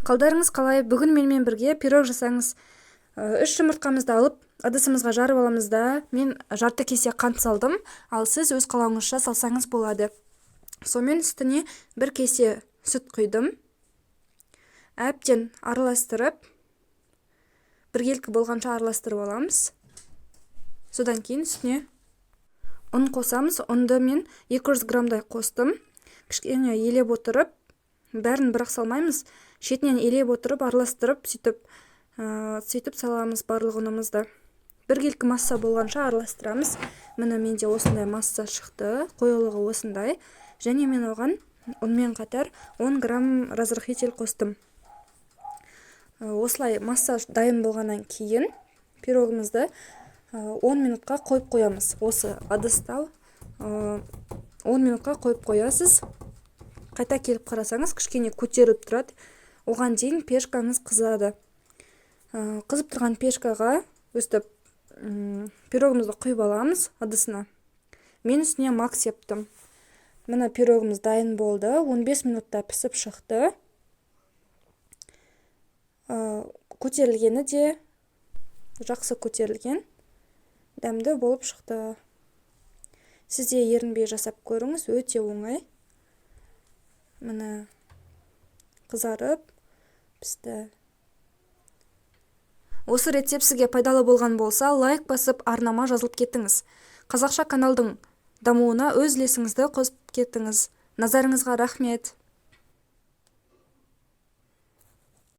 Қалдарыңыз қалай? Бүгін менімен бірге пирог жасаңыз. 3 жұмыртқамызды алып, ыдысымызға жарып аламыз да, мен жарты кесе қант салдым, ал сіз өз қалауыңызша салсаңыз болады. Сонымен үстіне 1 кесе сүт құйдым. Әбден араластырып, біркелкі болғанша араластырып аламыз. Содан кейін үстіне ұн қосамыз. Ұнды мен 200 грамдай қостым. Кішкене елеп отырып, бәрін бірақ салмаймыз. Шетінен елеп отырып, араластырып, сөйтіп саламыз барлық ұнымызды. Біркелкі масса болғанша араластырамыз. Міне менде осындай масса шықты, қоюлығы осындай. Және мен оған ұнмен қатар 10 грамм разрыхитель қостым. Осылай масса дайын болғаннан кейін пирогымызды 10 минутқа қойып қоямыз. Осы ыдыста 10 минутқа қойып қоясыз. Қайта келіп қарасаңыз, кішкене көтеріп тұрады. Оған дейін пешкаңыз қызады. Қызып тұрған пешкаға өстіп пирогымызды құйып аламыз ыдысына. Мен үстіне мак септім. Мына пирогымыз дайын болды. 15 минутта пісіп шықты. Көтерілгені де жақсы көтерілген. Дәмді болып шықты. Сізде ерінбей жасап көріңіз, өте оңай. Міне қызарып пісті. Осы рецепт сізге пайдалы болған болса, лайк басып, арнама жазылып кеттіңіз. Қазақша каналдың дамуына өз үлесіңізді қосып кеттіңіз. Назарыңызға рахмет.